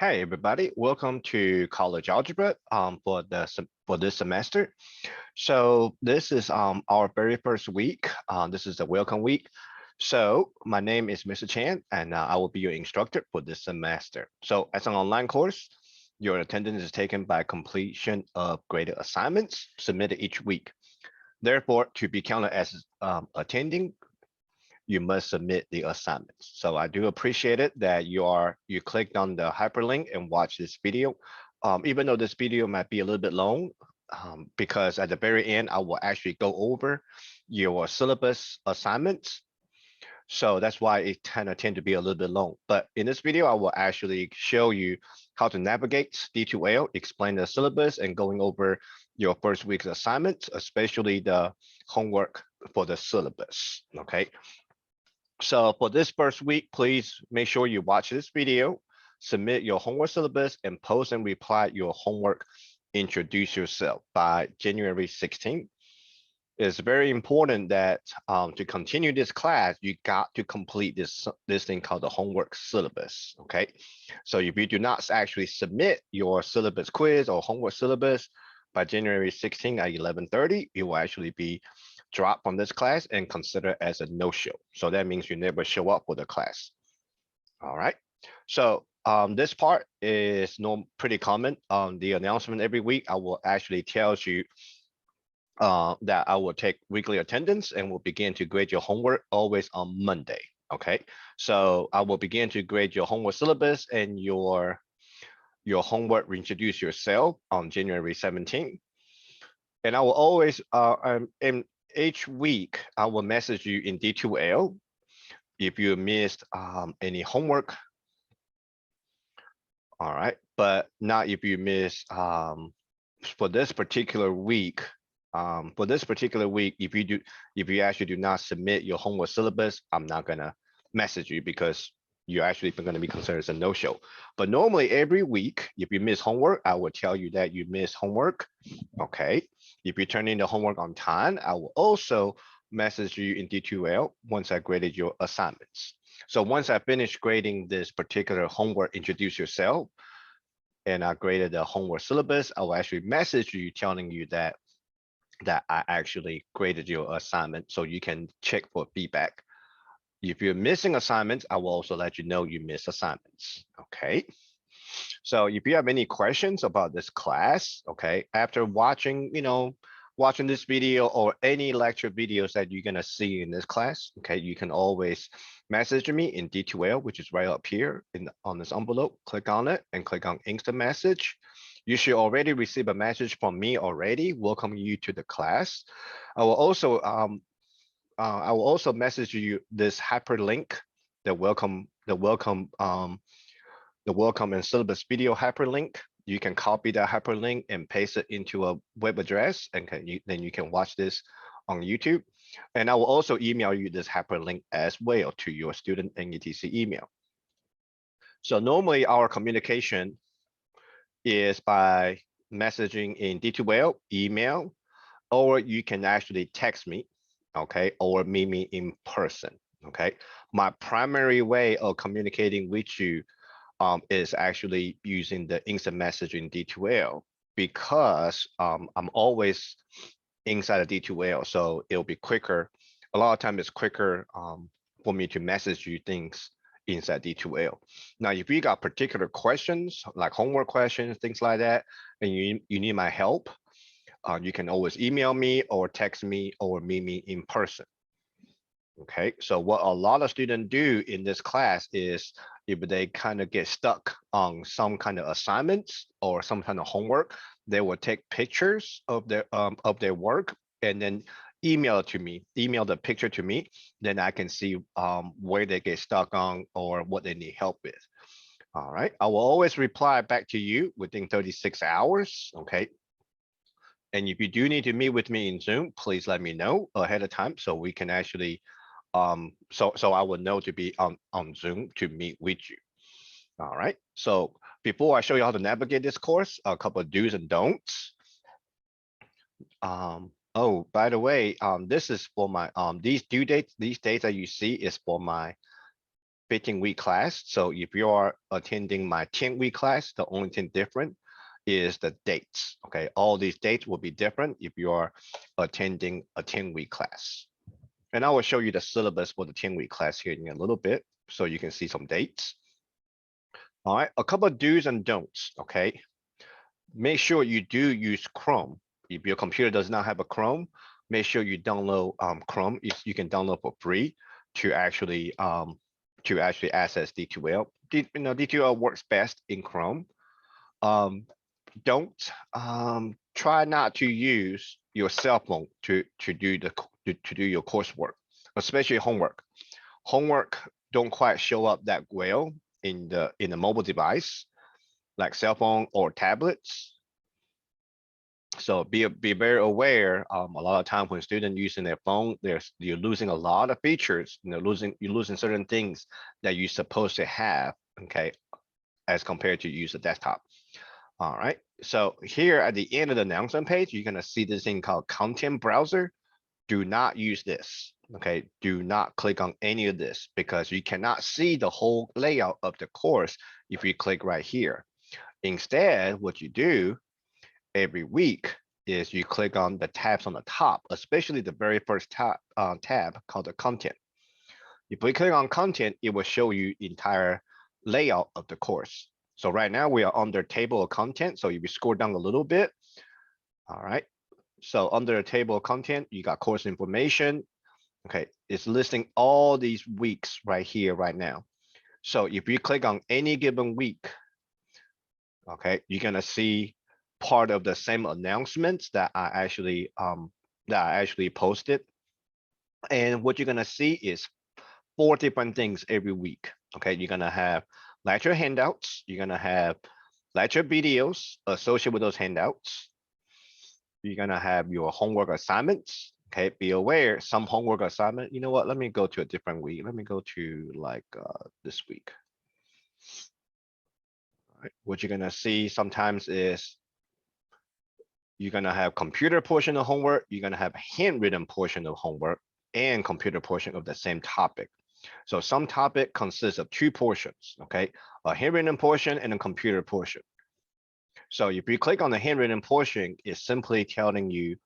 Hey everybody, welcome to college algebra for this semester. So this is our very first week. This is the welcome week. So my name is Mr. Chan, and I will be your instructor for this semester. So as an online course, your attendance is taken by completion of graded assignments submitted each week. Therefore, to be counted as attending, you must submit the assignments. So I do appreciate it that you clicked on the hyperlink and watch this video. Even though this video might be a little bit long, because at the very end, I will actually go over your syllabus assignments. So that's why it kind of tend to be a little bit long. But in this video, I will actually show you how to navigate D2L, explain the syllabus, and going over your first week's assignments, especially the homework for the syllabus. Okay. So for this first week, please make sure you watch this video, submit your homework syllabus, and post and reply your homework. Introduce yourself by January 16th. It's very important that to continue this class, you got to complete this thing called the homework syllabus. Okay, so if you do not actually submit your syllabus quiz or homework syllabus by January 16th at 11:30, you will actually be drop from this class and consider as a no-show. So that means you never show up for the class. All right. So this part is pretty common. The announcement every week, I will actually tell you that I will take weekly attendance and will begin to grade your homework always on Monday. Okay. So I will begin to grade your homework syllabus and your homework reintroduce yourself on January 17th. And I will always in each week, I will message you in D2L if you missed any homework. All right, but not if you miss for this particular week. If you actually do not submit your homework syllabus, I'm not gonna message you because you're actually going to be considered as a no-show. But normally every week, if you miss homework, I will tell you that you missed homework. Okay. If you turn in the homework on time, I will also message you in D2L once I graded your assignments. So once I finish grading this particular homework, introduce yourself, and I graded the homework syllabus, I will actually message you telling you that I actually graded your assignment so you can check for feedback. If you're missing assignments, I will also let you know you missed assignments. Okay. So if you have any questions about this class, okay, after watching, watching this video or any lecture videos that you're gonna see in this class, okay, you can always message me in D2L, which is right up here on this envelope. Click on it and click on instant message. You should already receive a message from me already, welcoming you to the class. I will also message you this hyperlink, the welcome and syllabus video hyperlink. You can copy that hyperlink and paste it into a web address, and then you can watch this on YouTube. And I will also email you this hyperlink as well to your student NETC email. So normally our communication is by messaging in D2L, email, or you can actually text me, okay, or meet me in person, okay? My primary way of communicating with you is actually using the instant messaging D2L because I'm always inside of D2L, so it'll be quicker. A lot of times it's quicker for me to message you things inside D2L. Now, if you got particular questions, like homework questions, things like that, and you need my help, you can always email me or text me or meet me in person. Okay, so what a lot of students do in this class is if they kind of get stuck on some kind of assignments or some kind of homework, they will take pictures of their work and then email it to me, email the picture to me, then I can see where they get stuck on or what they need help with. All right, I will always reply back to you within 36 hours, okay? And if you do need to meet with me in Zoom, please let me know ahead of time so we can actually so I would know to be on Zoom to meet with you. All right. So before I show you how to navigate this course, a couple of do's and don'ts. Oh, by the way, this is for my these due dates, these dates that you see is for my 15-week class. So if you are attending my 10-week class, the only thing different is the dates. Okay, all these dates will be different if you are attending a 10-week class. And I will show you the syllabus for the 10-week class here in a little bit, so you can see some dates. All right, a couple of do's and don'ts. Okay, make sure you do use Chrome. If your computer does not have a Chrome, make sure you download Chrome. You can download for free to actually access D2L. D2L works best in Chrome. Don't try not to use your cell phone to do your coursework, especially homework. Homework don't quite show up that well in the mobile device like cell phone or tablets. So be very aware. A lot of time when students using their phone, you're losing a lot of features. You're losing certain things that you're supposed to have. Okay, as compared to use a desktop. All right. So here at the end of the announcement page, you're gonna see this thing called content browser. Do not use this. Okay. Do not click on any of this because you cannot see the whole layout of the course if you click right here. Instead, what you do every week is you click on the tabs on the top, especially the very first tab called the content. If we click on content, it will show you entire layout of the course. So right now we are under table of content. So if you scroll down a little bit, all right. So under the table of content, you got course information. Okay, it's listing all these weeks right here, right now. So if you click on any given week, okay, you're gonna see part of the same announcements that I actually posted. And what you're gonna see is 4 different things every week. Okay, you're gonna have lecture handouts, you're gonna have lecture videos associated with those handouts. You're gonna have your homework assignments. Okay, be aware some homework assignment. You know what? Let me go to a different week. Let me go to like this week. All right. What you're gonna see sometimes is you're gonna have computer portion of homework, you're gonna have handwritten portion of homework, and computer portion of the same topic. So some topic consists of 2 portions, okay? A handwritten portion and a computer portion. So if you click on the handwritten portion, it's simply telling you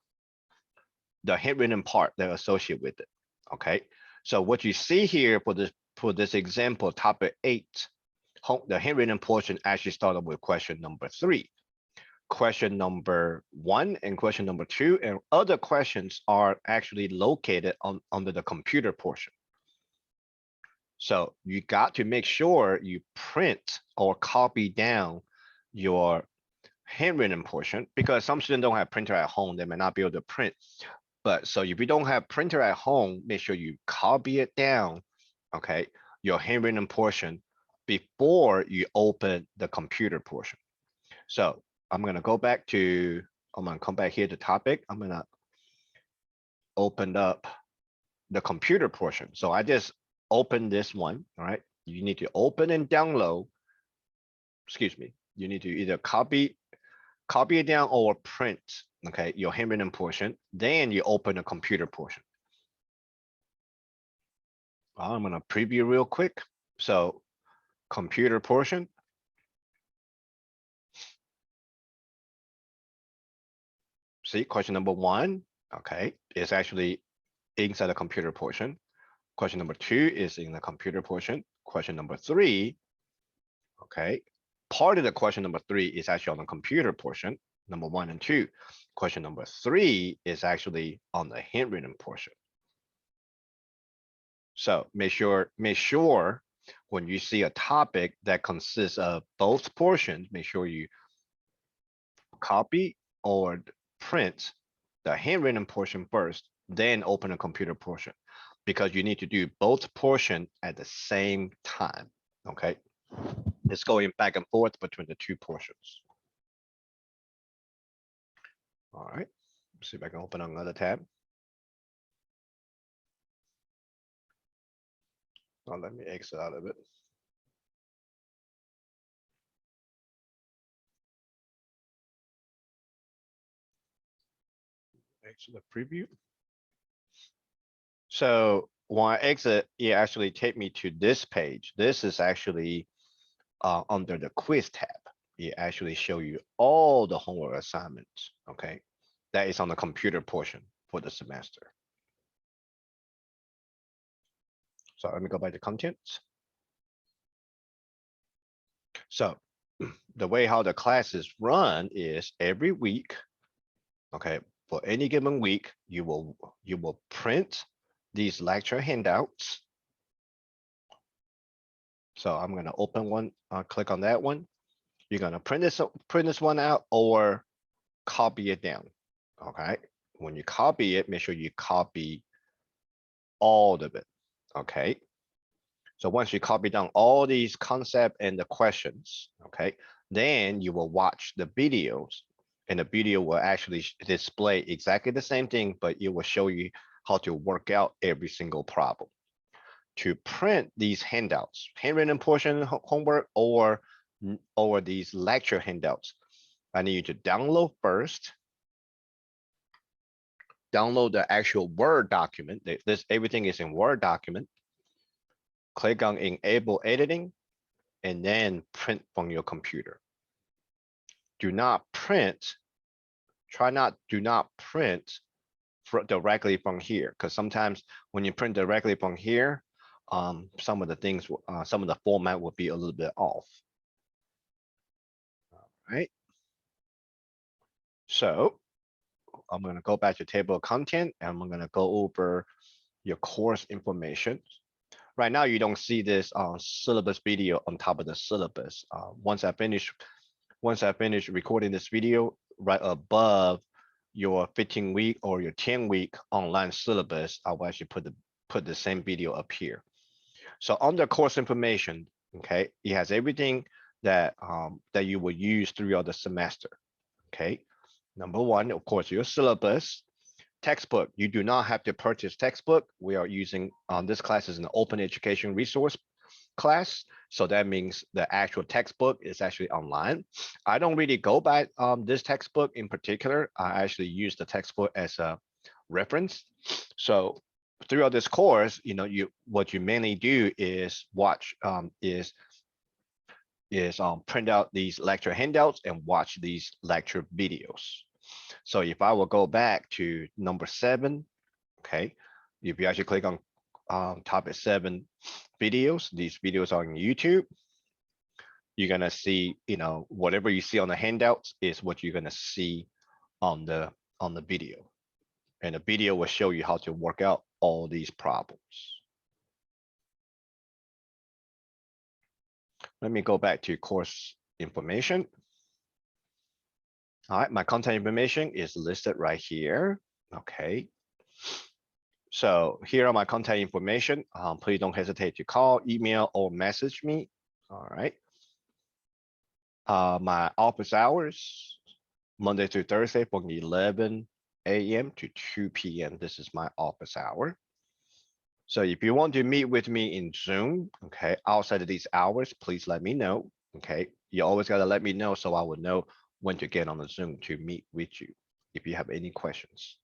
the handwritten part that associated with it, okay? So what you see here for this example, topic 8, the handwritten portion actually started with question number 3. Question number 1 and question number 2 and other questions are actually located under the computer portion. So you got to make sure you print or copy down your handwritten portion because some students don't have printer at home. They may not be able to print. But so if you don't have printer at home, make sure you copy it down, okay, your handwritten portion before you open the computer portion. So I'm gonna come back here to topic. I'm gonna open up the computer portion. So I just open this one, all right? You need to open and download, excuse me. You need to either copy it down or print, okay, your handwritten portion. Then you open the computer portion. I'm gonna preview real quick. So computer portion. See, question number 1, okay, is actually inside the computer portion. Question number 2 is in the computer portion. Question number 3, okay, part of the question number 3 is actually on the computer portion, number 1 and 2. Question number 3 is actually on the handwritten portion. So make sure when you see a topic that consists of both portions, make sure you copy or print the handwritten portion first, then open a computer portion because you need to do both portion at the same time. Okay, it's going back and forth between the 2 portions. All right, let's see if I can open another tab. Oh, let me exit out of it. Exit the preview. So when I exit, it actually take me to this page. This is actually under the quiz tab. It actually show you all the homework assignments. Okay, that is on the computer portion for the semester. So let me go back to contents. So the way how the classes run is every week. Okay, for any given week, you will print these lecture handouts. So I'm gonna open one, click on that one. You're gonna print this one out or copy it down. Okay, when you copy it, make sure you copy all of it. Okay, so once you copy down all these concepts and the questions, okay, then you will watch the videos, and the video will actually display exactly the same thing, but it will show you how to work out every single problem. To print these handouts, handwritten portion homework or these lecture handouts, I need you to download first. Download the actual Word document. This everything is in Word document. Click on enable editing and then print from your computer. Do not print, do not print directly from here, because sometimes when you print directly from here, some of the things, some of the format will be a little bit off. All right. So I'm going to go back to table of content and I'm going to go over your course information. Right now, you don't see this syllabus video on top of the syllabus. Once I finish recording this video, right above your 15-week or your 10-week online syllabus, I will actually put the same video up here. So under course information, okay, it has everything that that you will use throughout the semester. Okay, number one, of course, your syllabus. Textbook, you do not have to purchase textbook. We are using this class is an open education resource class. So that means the actual textbook is actually online. I don't really go by this textbook in particular. I actually use the textbook as a reference. So throughout this course, what you mainly do is watch print out these lecture handouts and watch these lecture videos. So if I will go back to number 7, okay, if you actually click on topic 7 videos, these videos are on YouTube. You're gonna see, whatever you see on the handouts is what you're gonna see on the video, and the video will show you how to work out all these problems. Let me go back to course information. All right, my content information is listed right here. Okay. So here are my contact information. Please don't hesitate to call, email, or message me. All right. My office hours, Monday through Thursday from 11 a.m. to 2 p.m. This is my office hour. So if you want to meet with me in Zoom, okay, outside of these hours, please let me know. Okay, you always got to let me know so I will know when to get on the Zoom to meet with you if you have any questions.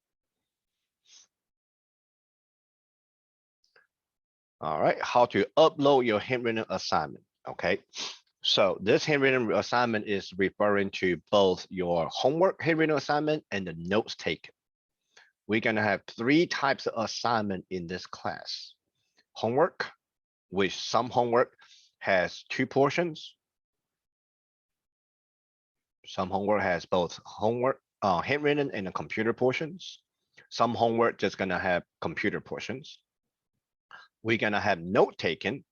All right, how to upload your handwritten assignment. Okay, so this handwritten assignment is referring to both your homework handwritten assignment and the notes taken. We're gonna have 3 types of assignment in this class. Homework, which some homework has 2 portions. Some homework has both homework, handwritten and the computer portions. Some homework just gonna have computer portions. We're gonna have note taken.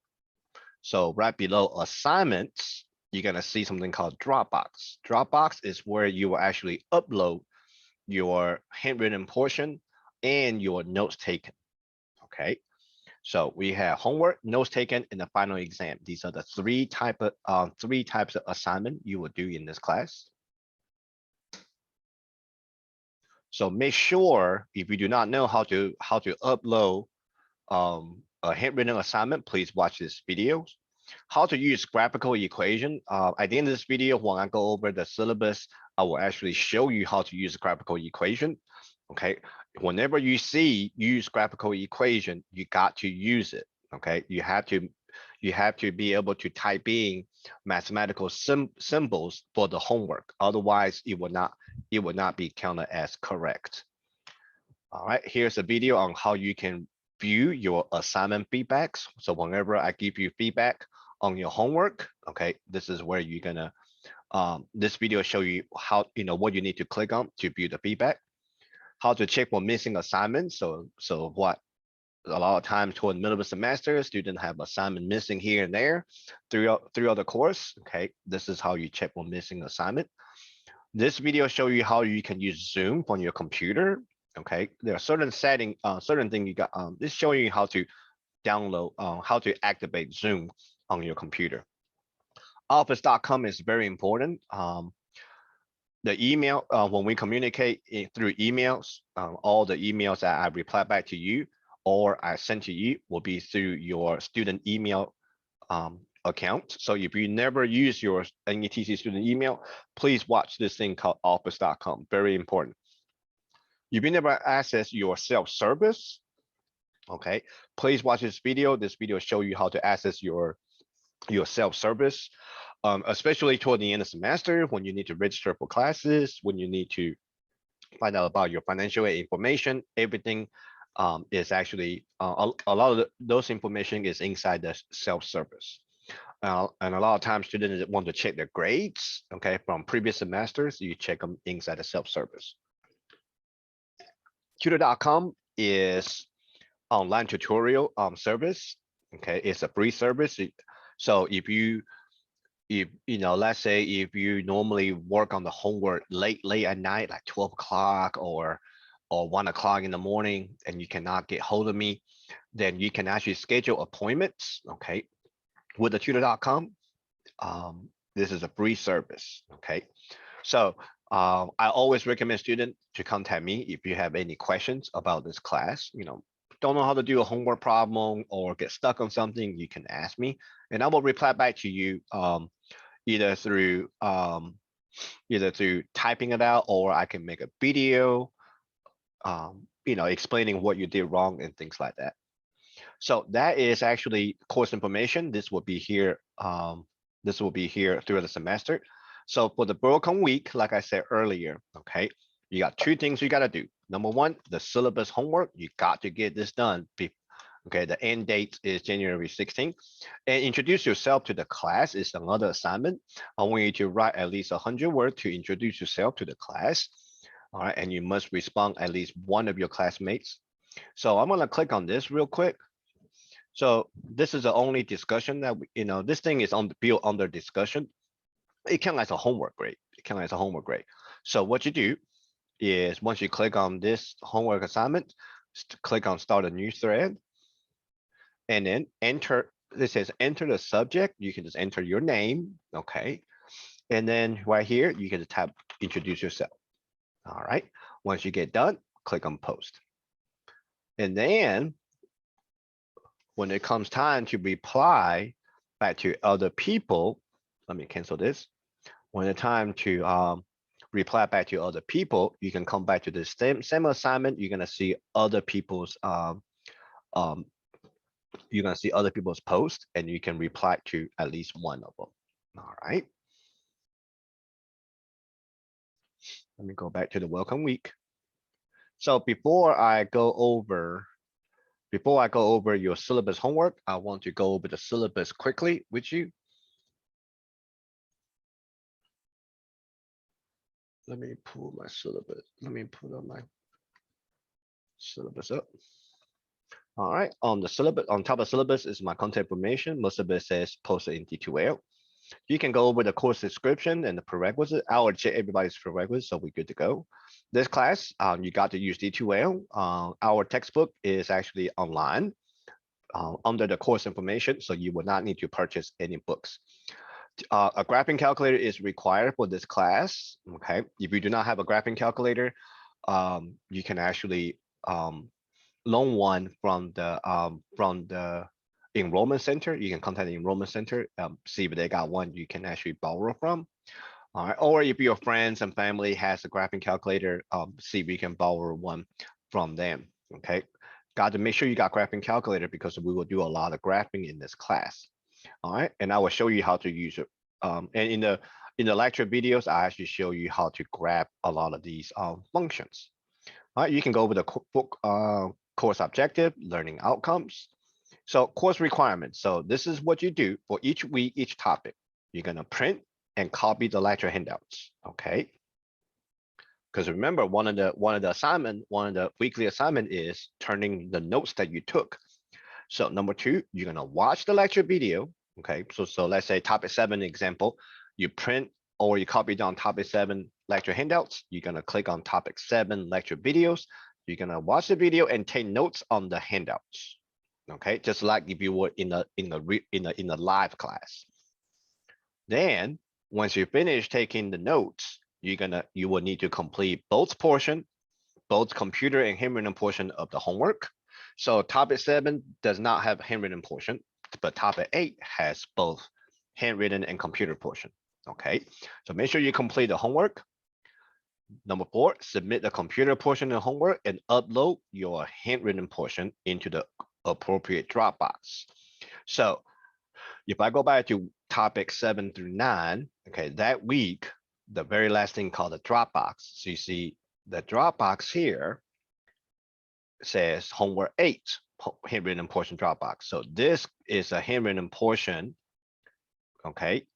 So right below assignments, you're gonna see something called Dropbox. Dropbox is where you will actually upload your handwritten portion and your notes taken. Okay. So we have homework, notes taken, and the final exam. These are the 3 types of assignment you will do in this class. So make sure if you do not know how to upload a handwritten assignment, please watch this video. How to use graphical equation. At the end of this video, when I go over the syllabus, I will actually show you how to use graphical equation. Okay, whenever you see use graphical equation, you got to use it. Okay, you have to be able to type in mathematical symbols for the homework. Otherwise, it will not be counted as correct. All right, here's a video on how you can view your assignment feedbacks. So whenever I give you feedback on your homework, okay, this is where you're gonna this video show you how what you need to click on to view the feedback, how to check for missing assignments. So what a lot of times toward the middle of the semester, students have assignment missing here and there throughout the course. Okay, this is how you check for missing assignment. This video show you how you can use Zoom on your computer. Okay, there are certain setting, certain thing you got. This showing you how to download, how to activate Zoom on your computer. Office.com is very important. The email, when we communicate through emails, all the emails that I reply back to you or I send to you will be through your student email account. So if you never use your NETC student email, please watch this thing called office.com. Very important. If you never access your self-service, okay, please watch this video. This video show you how to access your self-service, especially toward the end of the semester when you need to register for classes, when you need to find out about your financial aid information. Everything is actually a lot of those information is inside the self-service. And a lot of times students want to check their grades, okay, from previous semesters, you check them inside the self-service. Tutor.com is online tutorial service. Okay, it's a free service. So if you know, let's say if you normally work on the homework late at night, like 12 o'clock or 1 o'clock in the morning, and you cannot get hold of me, then you can actually schedule appointments, okay, with the tutor.com. This is a free service, okay? So I always recommend students to contact me if you have any questions about this class. Don't know how to do a homework problem or get stuck on something, you can ask me, and I will reply back to you either through typing it out, or I can make a video, explaining what you did wrong and things like that. So that is actually course information. This will be here. This will be here throughout the semester. So for the broken week, like I said earlier, okay, you got two things you got to do. Number one, the syllabus homework. You got to get this done. Okay, the end date is January 16th. And introduce yourself to the class is another assignment. I want you to write at least 100 words to introduce yourself to the class. All right, and you must respond at least one of your classmates. So I'm gonna click on this real quick. So this is the only discussion that this thing is built under discussion. It counts as a homework grade. It counts as a homework grade. So what you do is once you click on this homework assignment, click on start a new thread, and then enter. This says enter the subject. You can just enter your name, okay? And then right here, you can tap introduce yourself. All right. Once you get done, click on post. And then when it comes time to reply back to other people, let me cancel this. When it's time to reply back to other people, you can come back to the same assignment. You're gonna see other people's posts, and you can reply to at least one of them. All right. Let me go back to the welcome week. So before I go over your syllabus homework, I want to go over the syllabus quickly with you. Let me pull my syllabus. Let me put on my syllabus up. All right, on the syllabus, on top of syllabus is my content information. Most of it says posted in D2L. You can go over the course description and the prerequisite. I will check everybody's prerequisite, so we're good to go. This class, you got to use D2L. Our textbook is actually online under the course information, so you will not need to purchase any books. A graphing calculator is required for this class. Okay, if you do not have a graphing calculator, you can actually loan one from the enrollment center. You can contact the enrollment center, see if they got one you can actually borrow from. All right, or if your friends and family has a graphing calculator, see if you can borrow one from them. Okay, got to make sure you got graphing calculator because we will do a lot of graphing in this class. All right, and I will show you how to use it. And in the lecture videos, I actually show you how to grab a lot of these functions. All right, you can go over the book course objective, learning outcomes. So course requirements. So this is what you do for each week, each topic. You're gonna print and copy the lecture handouts. Okay. Because remember, one of the weekly assignment is turning the notes that you took. So number two, you're gonna watch the lecture video. Okay. So let's say topic 7 example, you print or you copy down topic 7 lecture handouts. You're gonna click on topic 7 lecture videos. You're gonna watch the video and take notes on the handouts. Okay, just like if you were in a live class. Then once you finish taking the notes, you will need to complete both computer and handwritten portion of the homework. So topic 7 does not have handwritten portion, but topic 8 has both handwritten and computer portion. Okay, so make sure you complete the homework. Number 4, submit the computer portion of the homework and upload your handwritten portion into the appropriate Dropbox. So if I go back to topic 7 through 9, okay, that week, the very last thing called the Dropbox. So you see the Dropbox here says homework 8, handwritten portion Dropbox. So this is a handwritten portion, okay?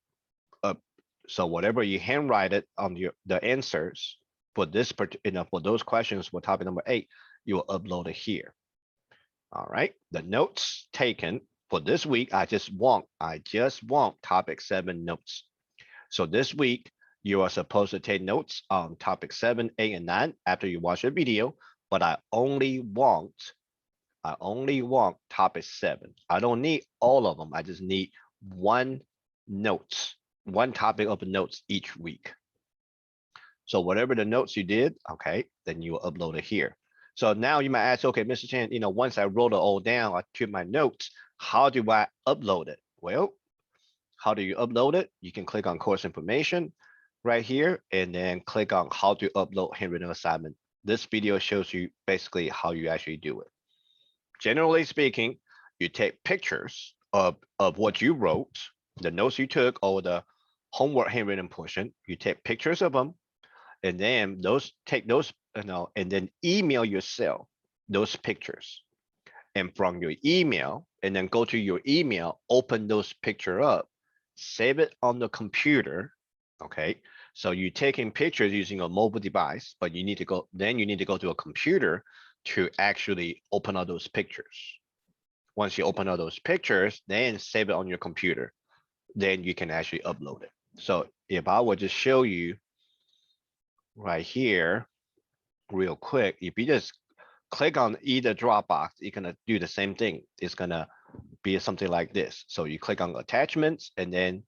So whatever you handwrite it on the answers for this for those questions for topic number 8, you will upload it here. All right, the notes taken for this week, I just want topic 7 notes. So this week, you are supposed to take notes on topic 7, 8, and 9 after you watch the video, but I only want topic 7. I don't need all of them. I just need one topic of notes each week. So whatever the notes you did, okay, then you will upload it here. So now you might ask, okay, Mr. Chan, once I wrote it all down, I took my notes, how do I upload it? Well, how do you upload it? You can click on course information right here, and then click on how to upload handwritten assignment. This video shows you basically how you actually do it. Generally speaking, you take pictures of what you wrote, the notes you took, or the homework handwritten portion. You take pictures of them, and then take those, and then email yourself those pictures. And from your email, and then go to your email, open those picture up, save it on the computer. Okay, so you're taking pictures using a mobile device, but you need to go to a computer to actually open up those pictures. Once you open up those pictures, then save it on your computer, then you can actually upload it. So if I would just show you right here real quick, if you just click on either Dropbox, you're gonna do the same thing. It's gonna be something like this. So you click on attachments, and then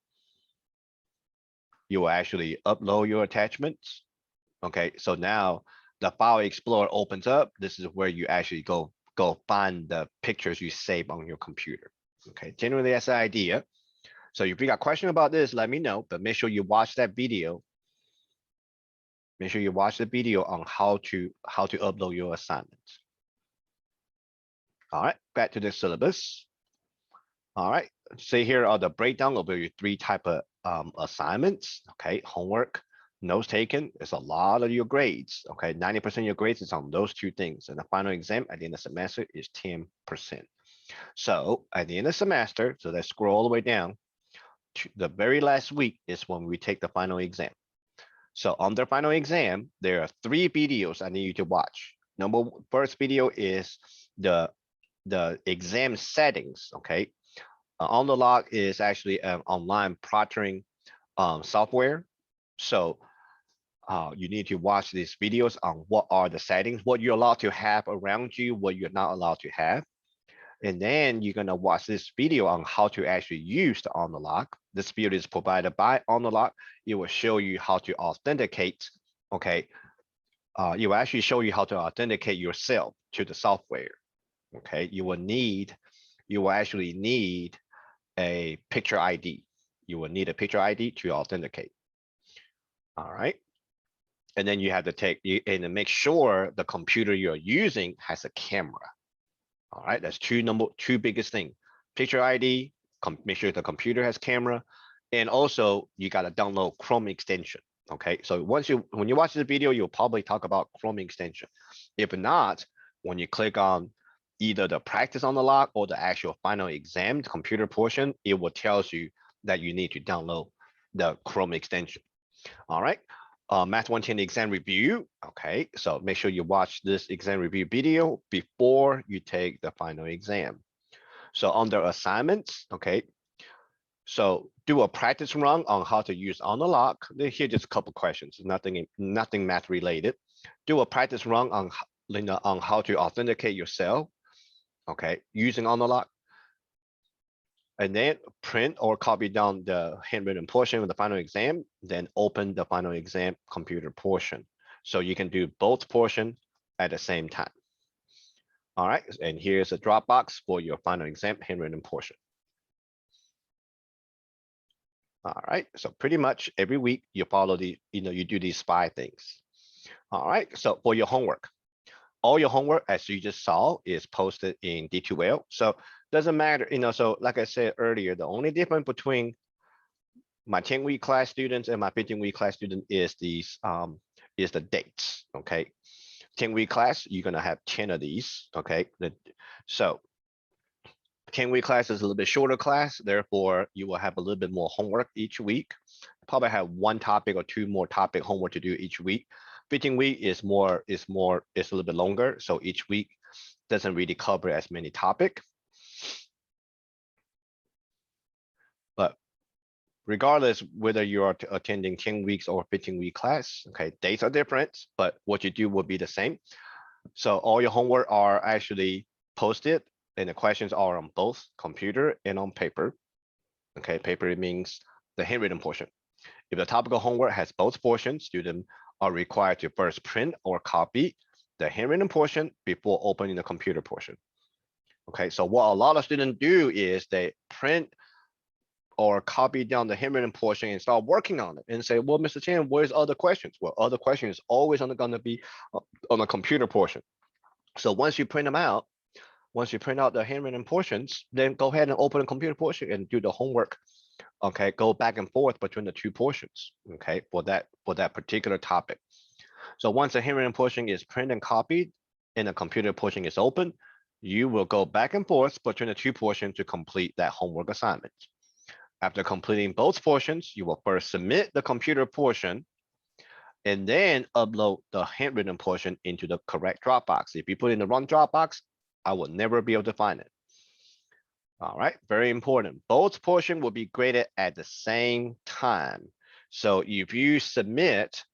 you will actually upload your attachments. Okay, so now the File Explorer opens up. This is where you actually go find the pictures you save on your computer. Okay, generally that's the idea. So if you got a question about this, let me know, but make sure you watch that video. Make sure you watch the video on how to upload your assignments. All right, back to the syllabus. All right, see here are the breakdown of your 3 type of assignments. Okay, homework, notes taken. It's a lot of your grades. Okay, 90% of your grades is on those 2 things, and the final exam at the end of the semester is 10%. So at the end of the semester, so let's scroll all the way down to the very last week is when we take the final exam. So on the final exam, there are 3 videos I need you to watch. First video is the exam settings. Okay, On the Log is actually an online proctoring software. So you need to watch these videos on what are the settings, what you're allowed to have around you, what you're not allowed to have. And then you're gonna watch this video on how to actually use the On the Log. This video is provided by On the Log. It will show you how to authenticate. Okay, it will actually show you how to authenticate yourself to the software. Okay, you will actually need a picture ID. You will need a picture ID to authenticate. All right. And then you have to take and make sure the computer you're using has a camera. All right, that's two biggest thing. Picture ID, make sure the computer has camera, and also you got to download Chrome extension. Okay, so when you watch this video, you'll probably talk about Chrome extension. If not, when you click on either the practice on the log or the actual final exam, the computer portion, it will tell you that you need to download the Chrome extension. All right. Math 110 exam review. Okay, so make sure you watch this exam review video before you take the final exam. So under assignments, okay, so do a practice run on how to use on the lock. Here just a couple questions, nothing math related. Do a practice run on on how to authenticate yourself, okay, using on the lock. And then print or copy down the handwritten portion of the final exam, then open the final exam computer portion. So you can do both portion at the same time. All right, and here's a Dropbox for your final exam handwritten portion. All right, so pretty much every week you follow you do these 5 things. All right, so for your homework, all your homework, as you just saw, is posted in D2L. So doesn't matter, so like I said earlier, the only difference between my 10-week class students and my 15-week class student is the dates. Okay, 10-week class, you're gonna have 10 of these. Okay, so 10-week class is a little bit shorter class, therefore you will have a little bit more homework each week. Probably have 1 topic or 2 more topic homework to do each week. 15-week is a little bit longer, so each week doesn't really cover as many topics. But regardless whether you are attending 10 weeks or 15-week class, okay, dates are different, but what you do will be the same. So all your homework are actually posted, and the questions are on both computer and on paper. Okay, paper means the handwritten portion. If the topical homework has both portions, students are required to first print or copy the handwritten portion before opening the computer portion. Okay, so what a lot of students do is they print or copy down the handwritten portion and start working on it and say, well, Mr. Chan, where's other questions? Well, other questions is always gonna be on the computer portion. So once you print them out, once you print out the handwritten portions, then go ahead and open the computer portion and do the homework. Okay, go back and forth between the 2 portions. Okay, for that particular topic. So once the handwritten portion is printed and copied and the computer portion is open, you will go back and forth between the 2 portions to complete that homework assignment. After completing both portions, you will first submit the computer portion and then upload the handwritten portion into the correct Dropbox. If you put in the wrong Dropbox, I will never be able to find it. All right, very important. Both portions will be graded at the same time. So if you submit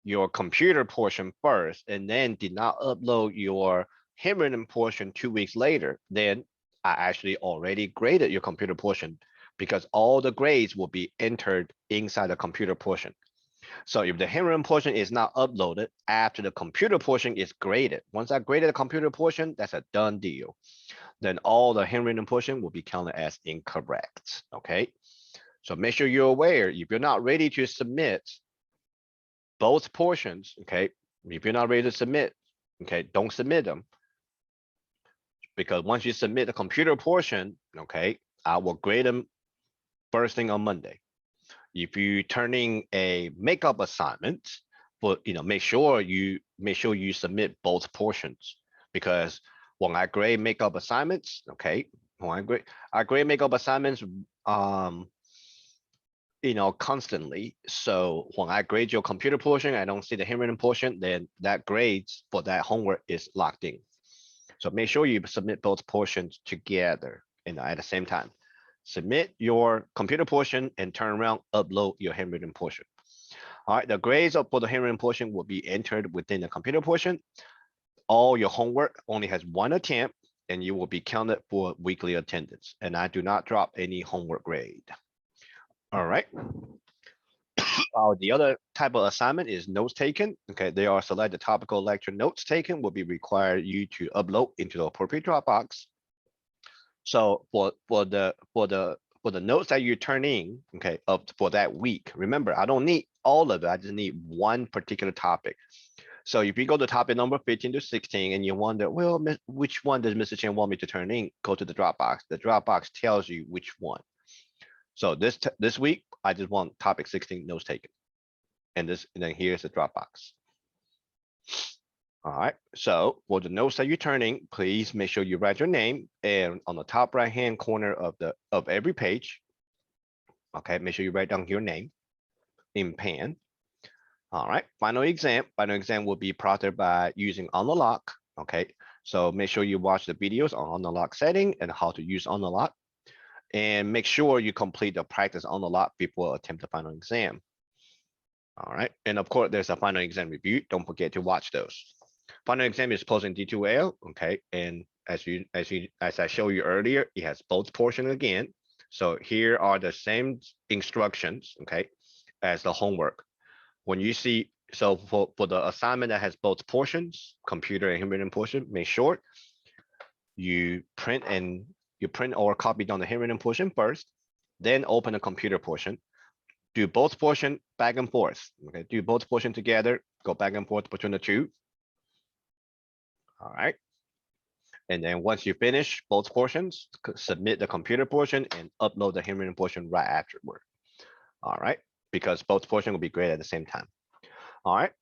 your computer portion first and then did not upload your handwritten portion 2 weeks later, then I actually already graded your computer portion because all the grades will be entered inside the computer portion. So if the handwritten portion is not uploaded after the computer portion is graded, once I graded the computer portion, that's a done deal. Then all the handwritten portion will be counted as incorrect. Okay, so make sure you're aware. If you're not ready to submit both portions, okay, if you're not ready to submit, okay, don't submit them, because once you submit the computer portion, okay, I will grade them first thing on Monday. If you turning a makeup assignment, for make sure you submit both portions, because when I grade makeup assignments, okay, when I grade makeup assignments constantly. So when I grade your computer portion, I don't see the handwritten portion, then that grades for that homework is locked in. So make sure you submit both portions together and at the same time. Submit your computer portion and turn around, upload your handwritten portion. All right, the grades for the handwritten portion will be entered within the computer portion. All your homework only has 1 attempt and you will be counted for weekly attendance. And I do not drop any homework grade. All right. The other type of assignment is notes taken. Okay, they are selected topical lecture notes taken will be required you to upload into the appropriate Dropbox. So for for the notes that you turn in, okay, up for that week. Remember, I don't need all of it. I just need one particular topic. So if you go to topic number 15 to 16 and you wonder, well, which one does Mr. Chen want me to turn in? Go to the Dropbox. The Dropbox tells you which one. So this week, I just want topic 16 notes taken. And then here's the Dropbox. All right, so for the notes that you're turning, please make sure you write your name, and on the top right-hand corner of every page, okay, make sure you write down your name in pen. All right, final exam. Final exam will be proctored by using on the lock. Okay, so make sure you watch the videos on the lock setting and how to use on the lock, and make sure you complete the practice on the lock before attempt the final exam. All right, and of course, there's a final exam review. Don't forget to watch those. Final exam is posted in D2L, okay, and as I showed you earlier, it has both portions again. So here are the same instructions, okay, as the homework. When you see, so for the assignment that has both portions, computer and handwritten portion, make sure you print or copy down the handwritten portion first, then open the computer portion. Do both portion back and forth. Okay, do both portion together, go back and forth between the two. All right. And then once you finish both portions, submit the computer portion and upload the handwritten portion right afterward. All right, because both portions will be graded at the same time. All right,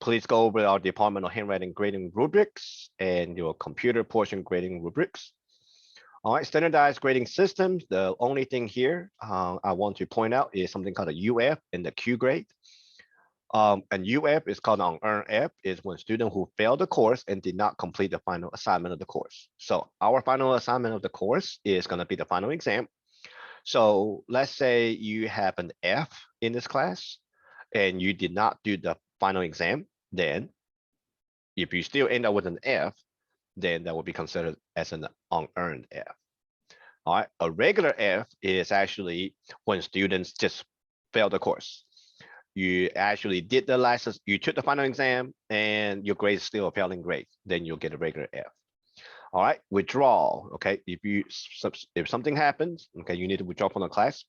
please go over our departmental handwriting grading rubrics and your computer portion grading rubrics. All right, standardized grading systems. The only thing here I want to point out is something called a UF and the Q grade. And UF is called unearned F, is when student who failed the course and did not complete the final assignment of the course. So our final assignment of the course is going to be the final exam. So let's say you have an F in this class and you did not do the final exam, then if you still end up with an F, then that will be considered as an unearned F. All right, a regular F is actually when students just fail the course. You actually did the license, you took the final exam and your grade is still a failing grade, then you'll get a regular F. All right, withdrawal, okay, if something happens, okay, you need to withdraw from the class,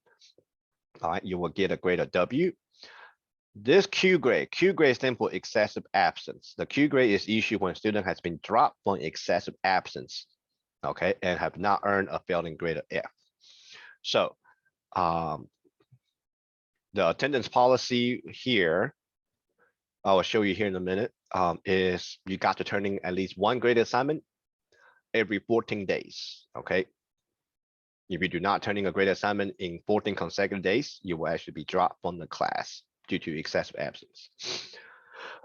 all right, you will get a grade of W. This Q grade stands for excessive absence. The Q grade is issued when a student has been dropped from excessive absence, okay, and have not earned a failing grade of F. So the attendance policy here, I will show you here in a minute, is you got to turn in at least one graded assignment every 14 days, okay? If you do not turn in a graded assignment in 14 consecutive days, you will actually be dropped from the class due to excessive absence.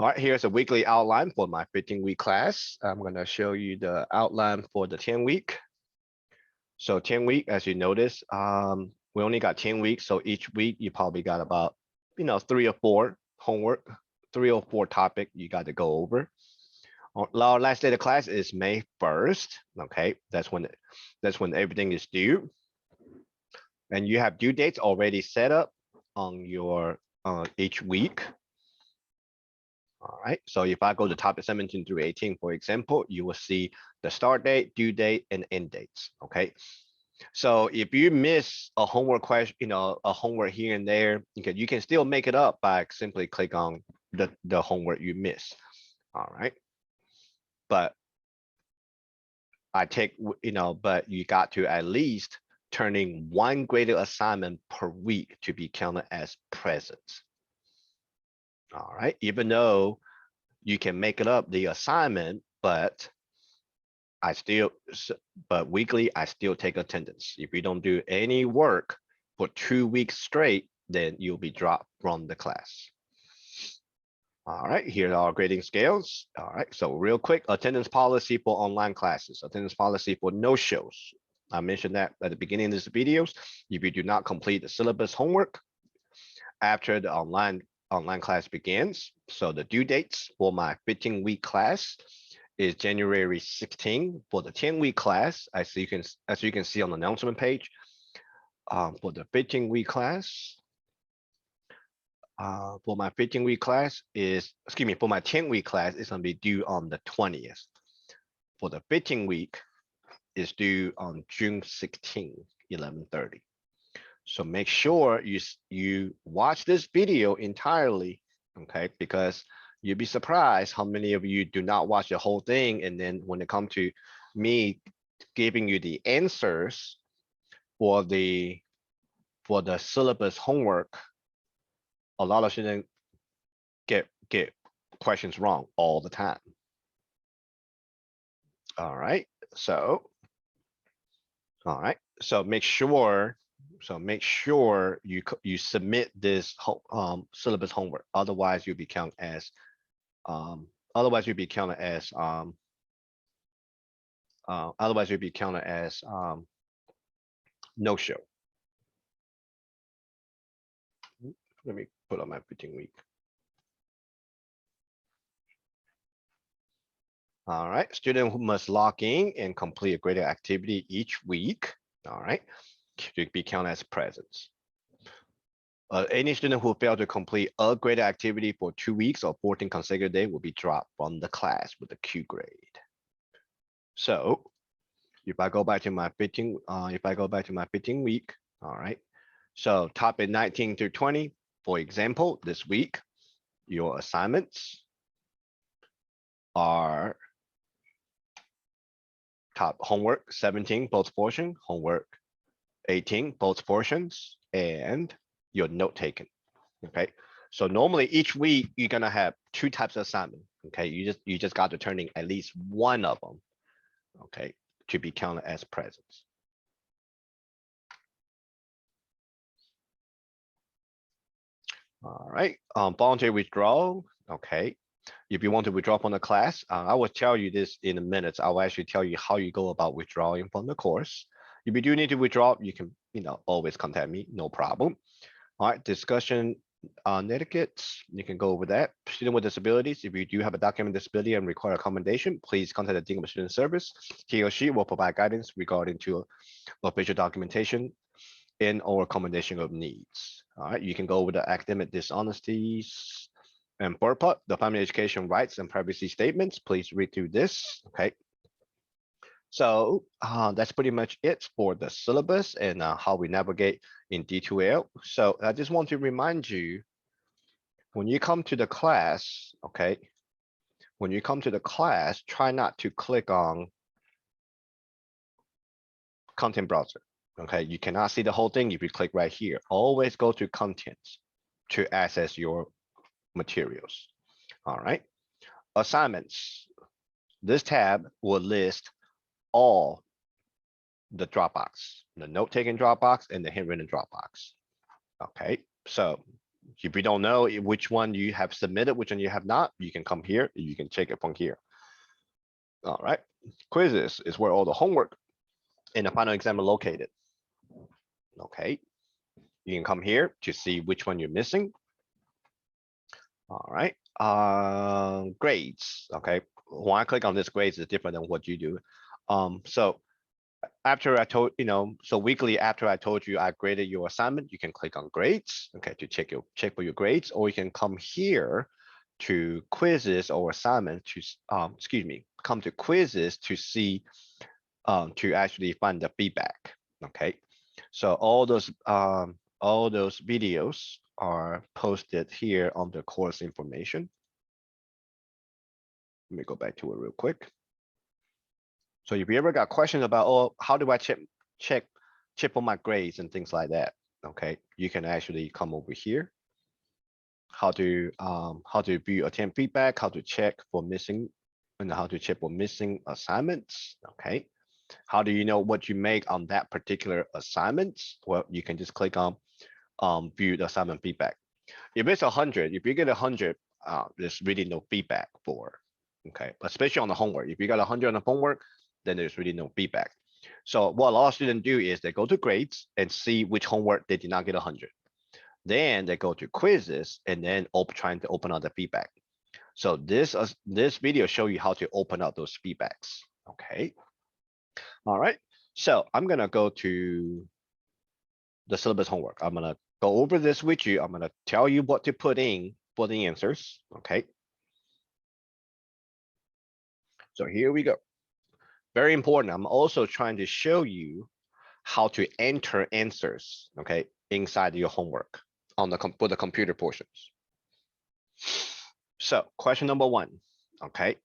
All right, here's a weekly outline for my 15-week class. I'm gonna show you the outline for the 10-week. So 10-week, as you notice, we only got 10 weeks. So each week you probably got about, 3 or 4 homework, 3 or 4 topic you got to go over. Our last day of class is May 1st. Okay, that's when everything is due. And you have due dates already set up on your each week. All right, so if I go to topic 17 through 18, for example, you will see the start date, due date, and end dates. Okay. So if you miss a homework question, a homework here and there, you can still make it up by simply click on the homework you missed. All right. But but you got to at least turn in one graded assignment per week to be counted as present. All right, even though you can make it up the assignment, but weekly, I still take attendance. If you don't do any work for 2 weeks straight, then you'll be dropped from the class. All right, here are our grading scales. All right, so real quick, attendance policy for online classes, attendance policy for no-shows. I mentioned that at the beginning of this videos. If you do not complete the syllabus homework after the online class begins, so the due dates for my 15-week class is January 16 for the 10-week class, as you can see on the announcement page. For the 15-week class, for my 15-week class is, for my 10-week class, it's gonna be due on the 20th. For the 15-week, is due on June 16, 11:30. So make sure you watch this video entirely, okay? Because you'd be surprised how many of you do not watch the whole thing, and then when it comes to me giving you the answers for the syllabus homework, a lot of students get questions wrong all the time. All right, so make sure you submit this syllabus homework. Otherwise, you'll be counted as um, otherwise you'll be counted as no show. Let me put on my 15-week. All right, student who must log in and complete a graded activity each week. All right, to be counted as presence. Any student who failed to complete a graded activity for 2 weeks or 14 consecutive days will be dropped from the class with a Q grade. So if I go back to my 15, week, all right. So topic 19 through 20, for example, this week, your assignments are top homework 17, both portion, homework 18, both portions, and your note taken. Okay. So normally each week you're gonna have 2 types of assignment. Okay, you just got to turn in at least one of them. Okay, to be counted as presence. All right, voluntary withdrawal. Okay, if you want to withdraw from the class, I will tell you this in a minute. I will actually tell you how you go about withdrawing from the course. If you do need to withdraw, you can, always contact me, no problem. All right, discussion on etiquette, you can go over that. Student with disabilities, if you do have a document disability and require accommodation, please contact the Dean of Student Service. He or she will provide guidance regarding to official documentation and or accommodation of needs. All right, you can go over the academic dishonesties and third part, the family education rights and privacy statements. Please read through this, okay? So that's pretty much it for the syllabus and how we navigate in D2L. So I just want to remind you, when you come to the class, okay, when you come to the class, try not to click on content browser. Okay, you cannot see the whole thing if you click right here. Always go to contents to access your materials. All right, assignments. This tab will list all the Dropbox, the note-taking Dropbox and the handwritten Dropbox. Okay, so if you don't know which one you have submitted, which one you have not, you can come here, you can check it from here. All right, quizzes is where all the homework and the final exam are located. Okay, you can come here to see which one you're missing. All right, grades. Okay, when I click on this, grades is different than what you do. So after I told, so weekly after I told you I graded your assignment, you can click on grades, okay, to check for your grades, or you can come here to quizzes or assignment to, come to quizzes to see, to actually find the feedback, okay? So all those videos are posted here on the course information. Let me go back to it real quick. So if you ever got questions about, oh, how do I check on my grades and things like that, okay, you can actually come over here. How to view attempt feedback, how to check for missing, and how to check for missing assignments. Okay, how do you know what you make on that particular assignment? Well, you can just click on view the assignment feedback. If it's 100, if you get 100, there's really no feedback for. Okay, especially on the homework. If you got 100 on the homework, then there's really no feedback. So what a lot of students do is they go to grades and see which homework they did not get 100. Then they go to quizzes and then trying to open up the feedback. So this video show you how to open up those feedbacks. Okay. All right. So I'm gonna go to the syllabus homework. I'm gonna go over this with you. I'm gonna tell you what to put in for the answers. Okay. So here we go. Very important. I'm also trying to show you how to enter answers. Okay. inside your homework on for the computer portions. So question number 1, okay.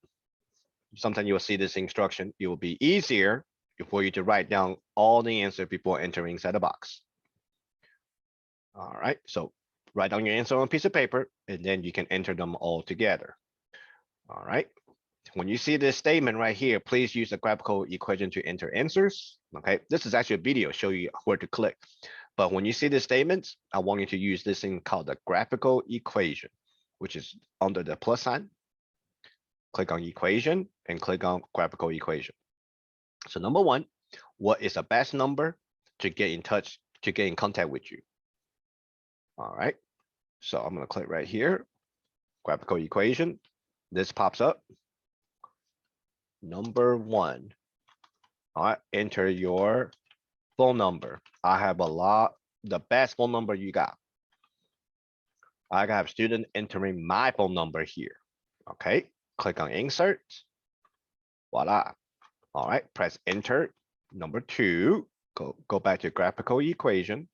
Sometimes you will see this instruction. It will be easier for you to write down all the answer before entering inside the box. All right, so write down your answer on a piece of paper, and then you can enter them all together. All right. When you see this statement right here, please use the graphical equation to enter answers. Okay, this is actually a video show you where to click. But when you see this statement, I want you to use this thing called the graphical equation, which is under the plus sign. Click on equation and click on graphical equation. So number 1, what is the best number to get in touch, to get in contact with you? All right, so I'm gonna click right here, graphical equation. This pops up. Number 1. All right, enter your phone number. I have the best phone number you got. I have student entering my phone number here. Okay, click on insert. Voila. All right, press enter. Number 2, go back to graphical equation.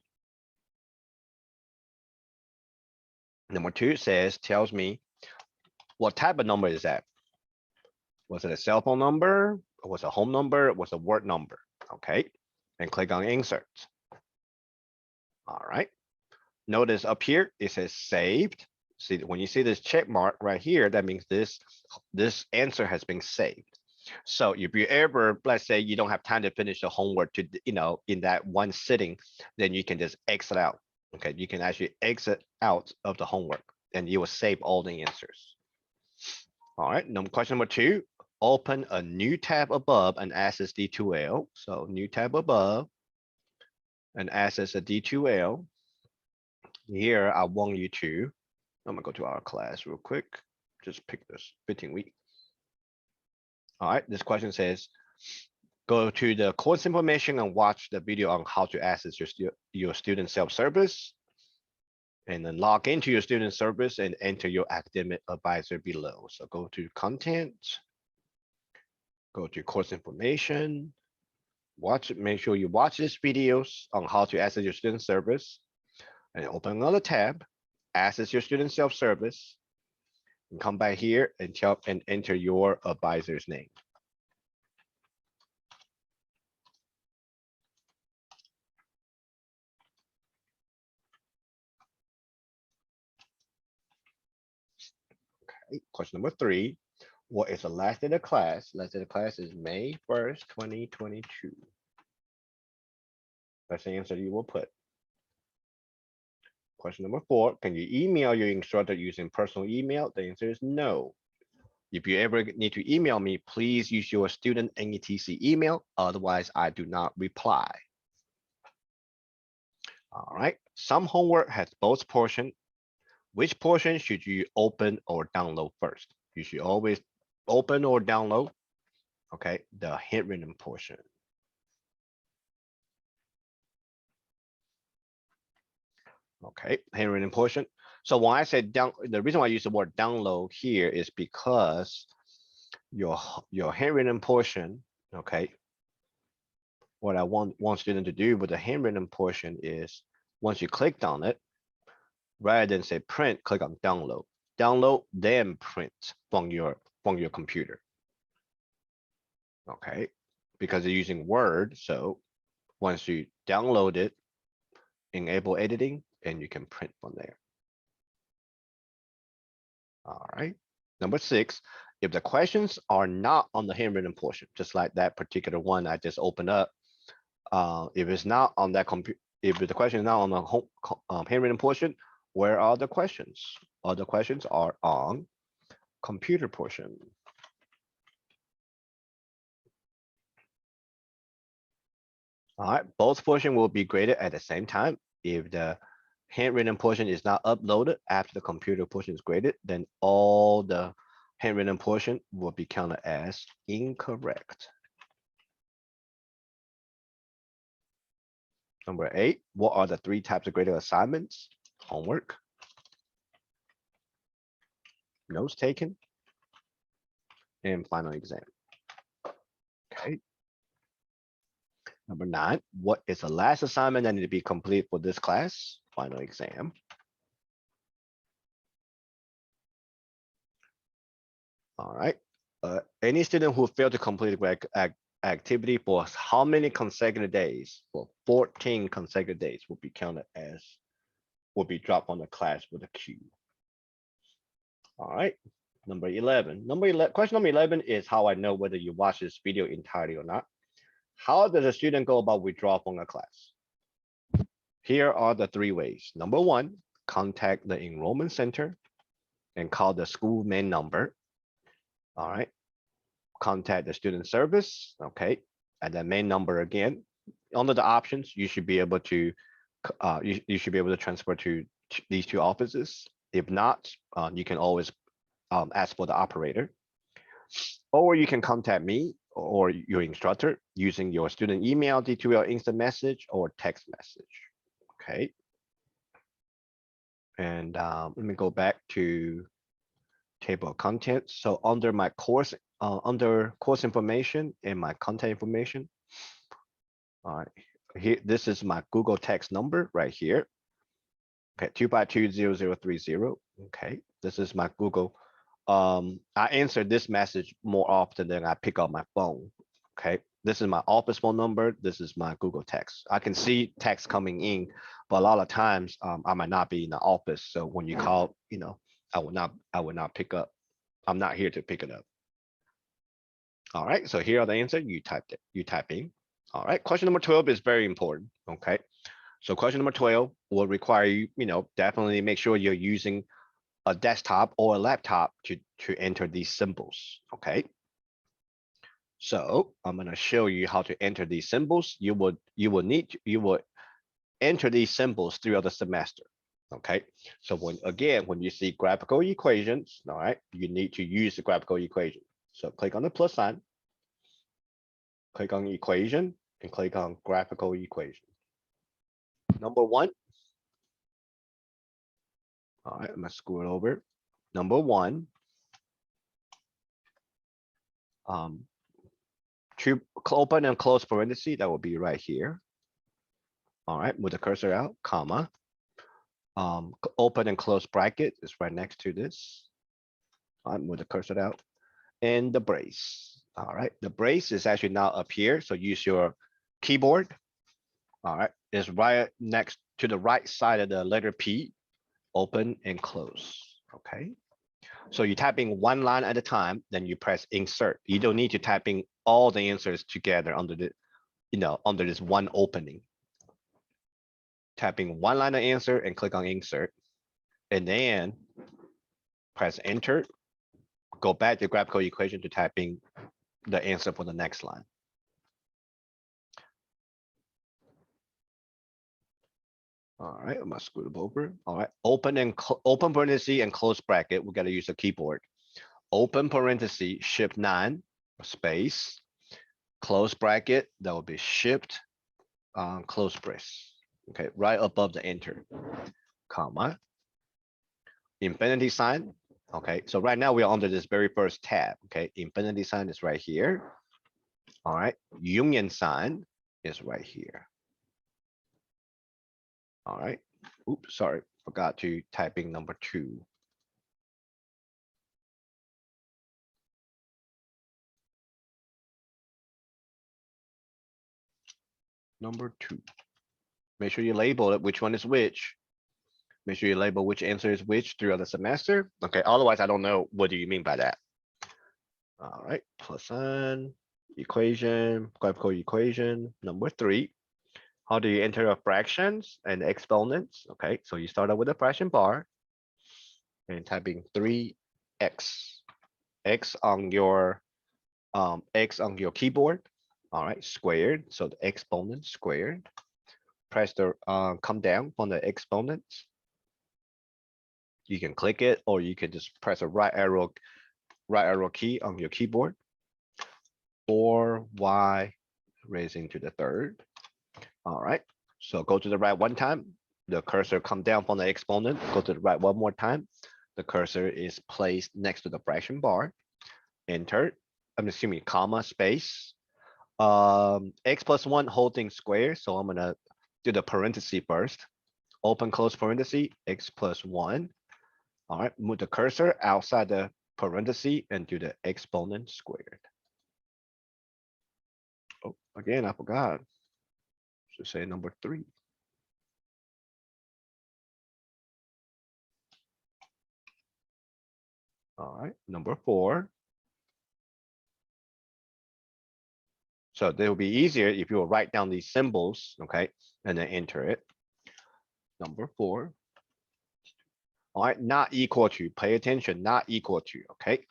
Number 2 tells me what type of number is that? Was it a cell phone number? Or was it a home number? Was it a word number? Okay, and click on insert. All right. Notice up here, it says saved. See, when you see this check mark right here, that means this answer has been saved. So if you ever, let's say you don't have time to finish the homework to, in that one sitting, then you can just exit out. Okay, you can actually exit out of the homework and you will save all the answers. All right, question number 2, open a new tab above and access D2L. So new tab above and access a D2L. Here, I want you to, I'm gonna go to our class real quick. Just pick this 15 week. All right, this question says, go to the course information and watch the video on how to access your student self-service. And then log into your student service and enter your academic advisor below. So go to content, go to course information, make sure you watch these videos on how to access your student service, and open another tab, access your student self-service, and come back here and enter your advisor's name. Okay, question number 3, what is the last day of the class? Last day of the class is May 1st, 2022. That's the answer you will put. Question number 4, can you email your instructor using personal email? The answer is no. If you ever need to email me, please use your student NETC email. Otherwise, I do not reply. All right, some homework has both portions. Which portion should you open or download first? You should always open or download, okay, the handwritten portion. Okay, handwritten portion. So when I said the reason why I use the word download here is because your handwritten portion, okay, what I want one student to do with the handwritten portion is once you clicked on it, rather than say print, click on download. Download, then print from your computer. Okay, because they're using Word. So once you download it, enable editing, and you can print from there. All right. Number 6, if the questions are not on the handwritten portion, just like that particular one I just opened up, if it's not on that computer, if the question is not on the handwritten portion, where are the questions? All the questions are on computer portion. All right, both portion will be graded at the same time. If the handwritten portion is not uploaded after the computer portion is graded, then all the handwritten portion will be counted as incorrect. Number 8, what are the 3 types of graded assignments? Homework, notes taken, and final exam. Okay. Number 9, what is the last assignment that need to be complete for this class? Final exam. All right. Any student who failed to complete activity for how many consecutive days? For 14 consecutive days will be counted as, will be dropped on the class with a Q. All right. Number 11. Question number 11 is how I know whether you watch this video entirely or not. How does a student go about withdraw from a class? Here are the 3 ways. Number 1, contact the enrollment center and call the school main number. All right. Contact the student service. Okay. And the main number again. Under the options, you should be able to you should be able to transfer to these 2 offices. If not, you can always ask for the operator. Or you can contact me or your instructor using your student email, D2L instant message, or text message. Okay. And let me go back to table of contents. So under my course, under course information and my content information. All right, here, this is my Google text number right here. Okay, 2520030. Okay, this is my Google. I answer this message more often than I pick up my phone. Okay, this is my office phone number. This is my Google text. I can see text coming in, but a lot of times I might not be in the office. So when you call, you know, I will not pick up. I'm not here to pick it up. All right, so here are the answer. You typed it. You type in. All right, question number 12 is very important. Okay, so question number 12 will require you, definitely make sure you're using a desktop or a laptop to enter these symbols. Okay. So I'm going to show you how to enter these symbols. You will enter these symbols throughout the semester. Okay. So when you see graphical equations, all right, you need to use the graphical equation. So click on the plus sign, click on equation, and click on graphical equation. Number 1. All right, I'm gonna scroll it over. Number 1. To open and close parenthesis, that will be right here. All right, with the cursor out, comma. Open and close bracket is right next to this. All right, with the cursor out. And the brace. All right, the brace is actually now up here. So use your keyboard. All right, it's right next to the right side of the letter P. Open and close. Okay. So you type in one line at a time, then you press insert. You don't need to type in all the answers together under the, under this one opening. Typing one line of answer and click on insert, and then press enter. Go back to graphical equation to type in the answer for the next line. All right, I'm gonna scoot it over. All right, open parenthesis and close bracket. We got to use a keyboard. Open parenthesis, shift 9, space, close bracket. That will be shift, close brace. Okay, right above the enter, comma, infinity sign. Okay, so right now we are under this very first tab. Okay, infinity sign is right here. All right, union sign is right here. All right. Oops, sorry, forgot to type in number 2. Number 2. Make sure you label it, which one is which. Make sure you label which answer is which throughout the semester. Okay, otherwise I don't know what do you mean by that. All right, plus sign, equation, graphical equation. Number 3. How do you enter a fractions and exponents? Okay, so you start out with a fraction bar and typing 3x. X on your keyboard. All right, squared. So the exponent squared. Press the come down on the exponents. You can click it, or you can just press a right arrow key on your keyboard. 4y raising to the 3rd. All right, so go to the right one time. The cursor come down from the exponent. Go to the right one more time. The cursor is placed next to the fraction bar. Enter. I'm assuming comma space. X plus one whole thing square. So I'm gonna do the parenthesis first. Open close parenthesis, X plus one. All right, move the cursor outside the parenthesis and do the exponent squared. Oh, again, I forgot. Should say number 3. All right, number 4. So they will be easier if you will write down these symbols, okay, and then enter it. Number 4. All right, not equal to, pay attention, not equal to, okay?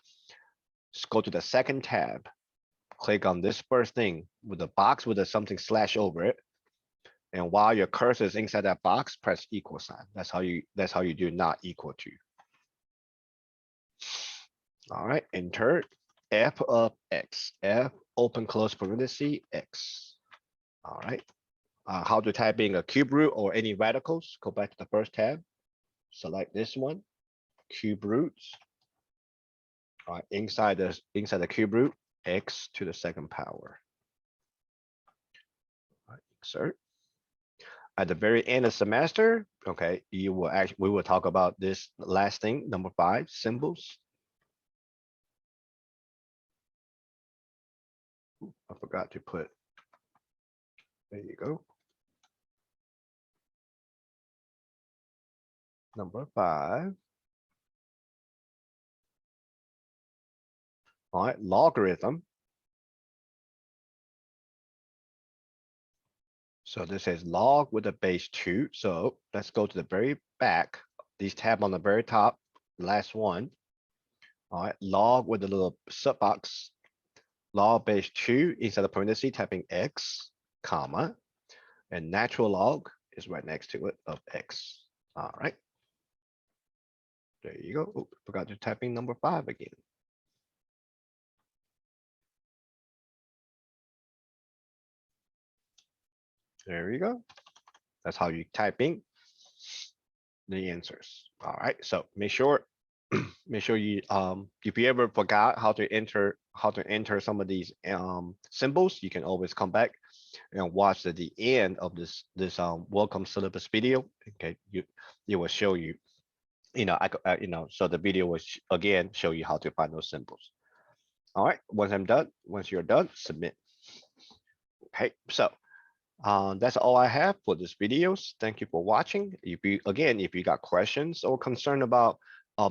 Let's go to the second tab. Click on this first thing with the box with a something slash over it. And while your cursor is inside that box, press equal sign. That's how you do not equal to. All right, enter f of x, f open close parenthesis x. All right, how to type in a cube root or any radicals? Go back to the first tab, select this one, cube roots. All right, inside the cube root, x to the second power. All right, insert. At the very end of semester, okay, we will talk about this last thing, number 5, symbols. I forgot to put, there you go. Number 5. All right, logarithm. So this says log with a base 2. So let's go to the very back. These tab on the very top, last one. All right, log with a little sub box. Log base 2 inside the parenthesis, typing x, comma, and natural log is right next to it of x. All right. There you go. Oh, forgot to type in number 5 again. There you go. That's how you type in the answers. All right. So make sure you if you ever forgot how to enter some of these symbols, you can always come back and watch at the end of this welcome syllabus video. Okay, it will show you, so the video will again show you how to find those symbols. All right, once you're done, submit. Okay, so that's all I have for this videos. Thank you for watching. If you got questions or concern about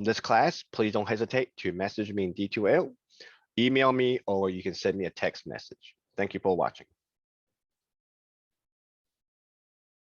this class, please don't hesitate to message me in D2L, email me, or you can send me a text message. Thank you for watching.